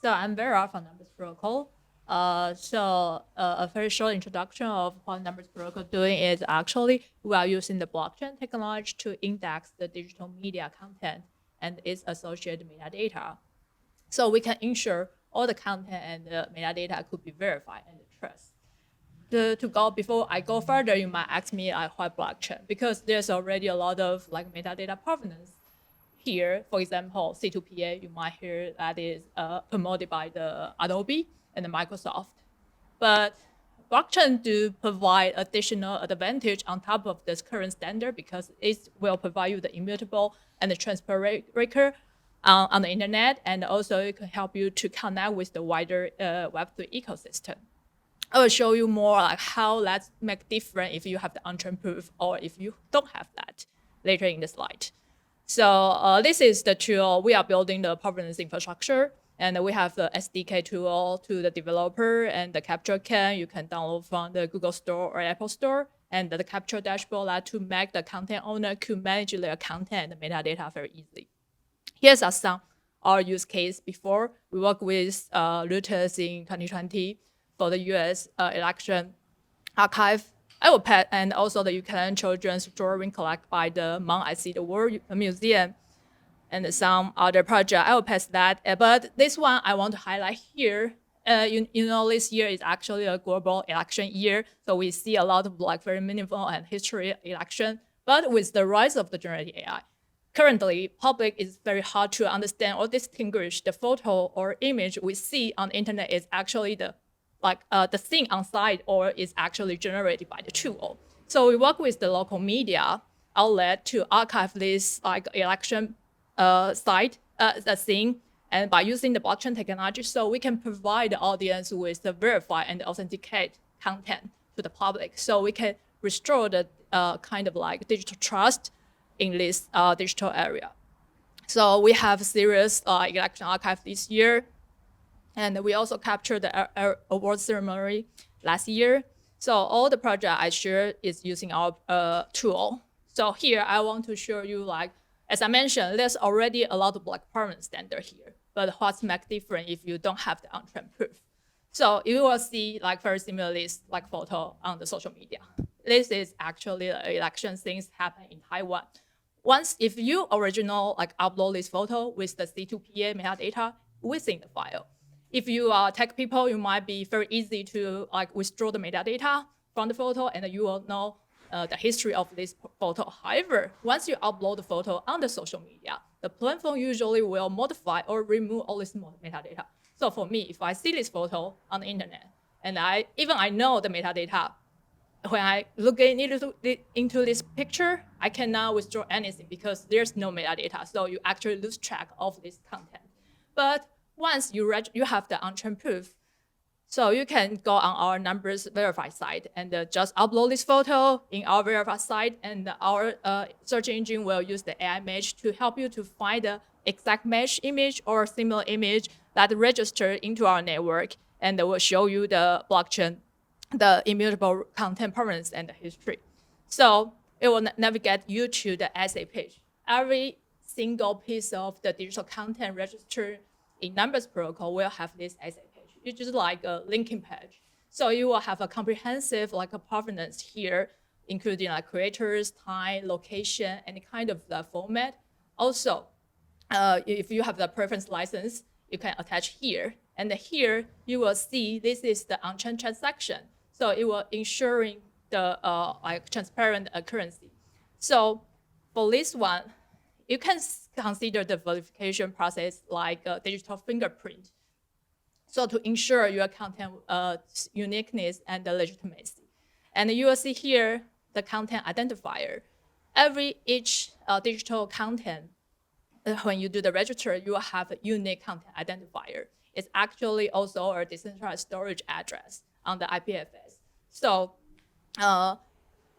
So I'm Vera from Numbers Protocol. A very short introduction of what Numbers Protocol doing is actually we are using the blockchain technology to index the digital media content and its associated metadata. So we can ensure all the content and the metadata could be verified and trust. Before I go further, you might ask me what blockchain, because there's already a lot of metadata provenance here. For example, C2PA, you might hear that is promoted by the Adobe and the Microsoft. But blockchain do provide additional advantage on top of this current standard, because it will provide you the immutable and the transparent record on the internet, and also it can help you to connect with the wider Web3 ecosystem. I will show you more like how that make different if you have the on-chain proof or if you don't have that later in the slide. So this is the tool. We are building the Provenance infrastructure, and we have the SDK tool to the developer, and the capture can you can download from the Google Store or Apple Store, and the capture dashboard that to make the content owner could manage their content and metadata very easily. Here's some our use case before. We work with Reuters in 2020 for the US election archive. And also the Ukrainian children's drawing collected by the Mount I See the World Museum and some other project. I will pass that. But this one I want to highlight here. This year is actually a global election year. So we see a lot of very meaningful and history election. But with the rise of the generative AI, currently, public is very hard to understand or distinguish the photo or image we see on the internet is actually the thing on site or is actually generated by the tool. So we work with the local media outlet to archive this election site, the thing, and by using the blockchain technology, so we can provide the audience with the verify and authenticate content to the public. So we can restore the digital trust in this digital area. So we have a serious election archive this year. And we also captured the award ceremony last year. So all the project I shared is using our tool. So here I want to show you, as I mentioned, there's already a lot of permanent standard here. But what's make different if you don't have the on-chain proof? So you will see very similar list photo on the social media. This is actually election things happen in Taiwan. Once if you original upload this photo with the C2PA metadata within the file. If you are tech people, you might be very easy to withdraw the metadata from the photo, and you will know the history of this photo. However, once you upload the photo on the social media, the platform usually will modify or remove all this metadata. So for me, if I see this photo on the internet, and I know the metadata, when I look into this picture, I cannot withdraw anything because there's no metadata. So you actually lose track of this content. But once you have the on-chain proof, so you can go on our Numbers verified site and just upload this photo in our verified site, and our search engine will use the AI match to help you to find the exact match image or similar image that register into our network, and will show you the blockchain, the immutable content permanence and the history. So it will navigate you to the essay page. Every single piece of the digital content registered in Numbers Protocol will have this essay page. It's just like a linking page. So you will have a comprehensive a provenance here, including creators, time, location, any kind of the format. Also, if you have the preference license, you can attach here. And here you will see this is the on-chain transaction. So it will ensuring the transparent currency. So for this one, you can consider the verification process like a digital fingerprint. So to ensure your content uniqueness and legitimacy. And you will see here the content identifier. Each digital content, when you do the register, you will have a unique content identifier. It's actually also a decentralized storage address on the IPFS. So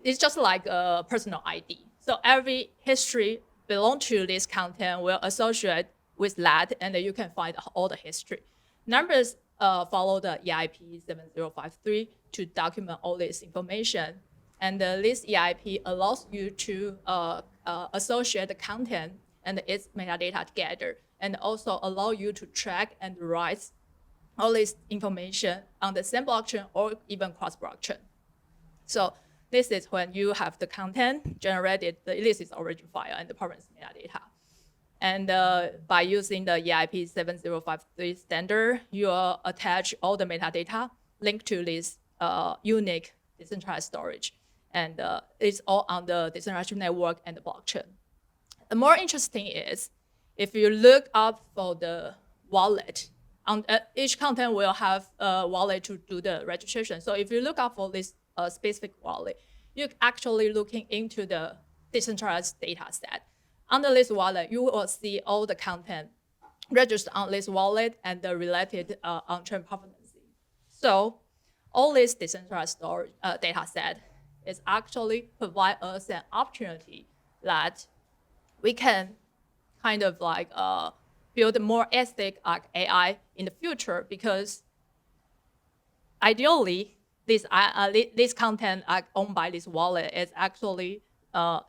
it's just like a personal ID. So every history belong to this content will associate with that, and you can find all the history. Numbers follow the EIP 7053 to document all this information. And this EIP allows you to associate the content and its metadata together and also allow you to track and write all this information on the same blockchain or even cross-blockchain. So this is when you have the content generated, this is origin file and the provenance metadata. And by using the EIP 7053 standard, you attach all the metadata linked to this unique decentralized storage. And it's all on the decentralized network and the blockchain. The more interesting is, if you look up for the wallet, each content will have a wallet to do the registration. So if you look up for this specific wallet, you're actually looking into the decentralized data set. Under this wallet, you will see all the content registered on this wallet and the related on-chain provenance. So all this decentralized storage data set is actually provide us an opportunity that we can kind of like build a more ethic like AI in the future, because ideally this content owned by this wallet is actually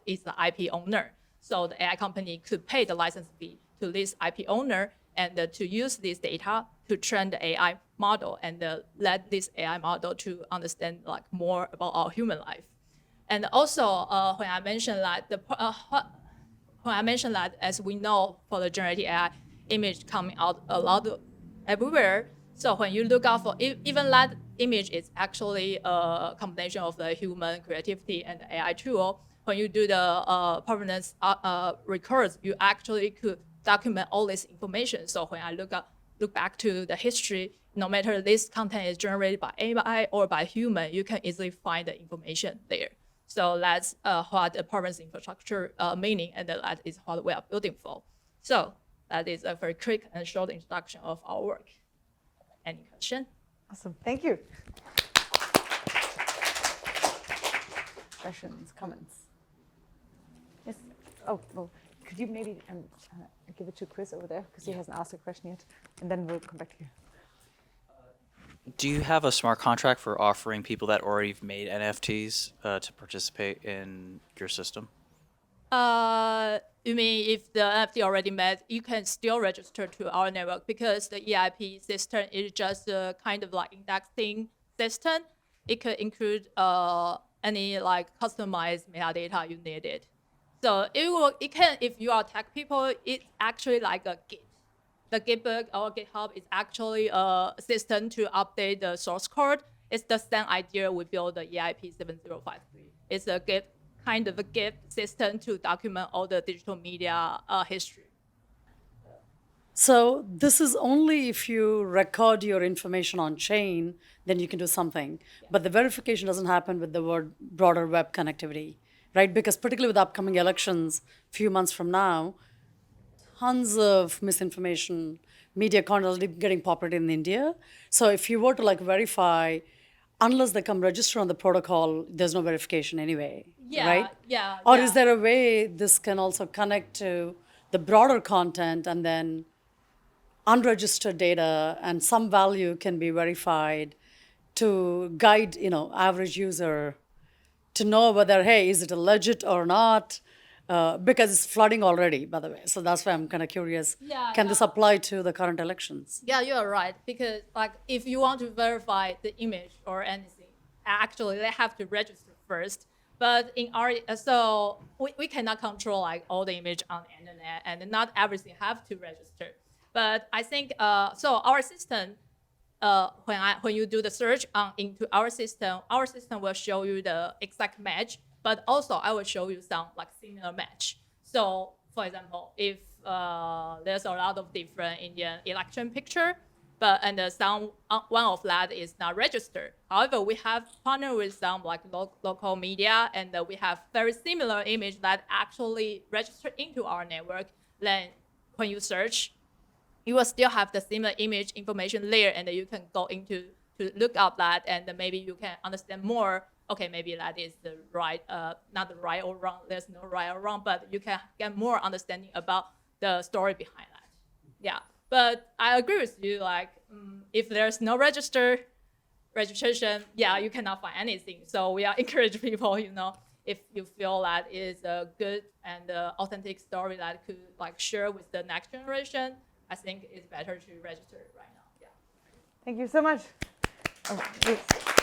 is the IP owner. So the AI company could pay the license fee to this IP owner and to use this data to train the AI model and let this AI model to understand like more about our human life. And also when I mentioned that as we know for the generative AI, image coming out a lot everywhere. So when you look out for even that image is actually a combination of the human creativity and the AI tool. When you do the provenance records, you actually could document all this information. So when I look back to the history, no matter this content is generated by AI or by human, you can easily find the information there. So that's what the provenance infrastructure meaning, and that is what we are building for. So that is a very quick and short introduction of our work. Any question? Awesome, thank you. Questions, comments? Yes. Oh, well, could you maybe give it to Chris over there, because he hasn't asked a question yet, and then we'll come back to you. Do you have a smart contract for offering people that already have made NFTs to participate in your system? You mean if the NFT already made, you can still register to our network, because the EIP system is just a kind of like indexing system. It could include any like customized metadata you needed. So it can, if you are tech people, it's actually like a Git. The Gitbook or GitHub is actually a system to update the source code. It's the same idea we built the EIP 7053. It's a Git, kind of a Git system to document all the digital media history. So this is only if you record your information on chain, then you can do something. But the verification doesn't happen with the broader web connectivity, right? Because particularly with upcoming elections, a few months from now, tons of misinformation, media content is getting populated in India. So if you were to like verify, unless they come register on the protocol, there's no verification anyway, right? Yeah. Or is there a way this can also connect to the broader content, and then unregistered data and some value can be verified to guide, average user to know whether, hey, is it a legit or not? Because it's flooding already, by the way. So that's why I'm kind of curious. Can this apply to the current elections? Yeah, you're right. Because like if you want to verify the image or anything, actually they have to register first. But in our, so we cannot control like all the image on the internet, and not everything have to register. But I think, so our system, when you do the search into our system will show you the exact match. But also, I will show you some like similar match. So, for example, if there's a lot of different Indian election picture, and one of that is not registered. However, we have partnered with some like local media, and we have very similar image that actually registered into our network. Then, when you search, you will still have the similar image information there, and you can go into to look up that, and maybe you can understand more. Okay, maybe that is the right, not the right or wrong. There's no right or wrong, but you can get more understanding about the story behind that. Yeah, but I agree with you. Like, if there's no registration, yeah, you cannot find anything. So we are encourage people, if you feel that is a good and authentic story that could like share with the next generation, I think it's better to register right now. Yeah. Thank you so much. Oh, yes.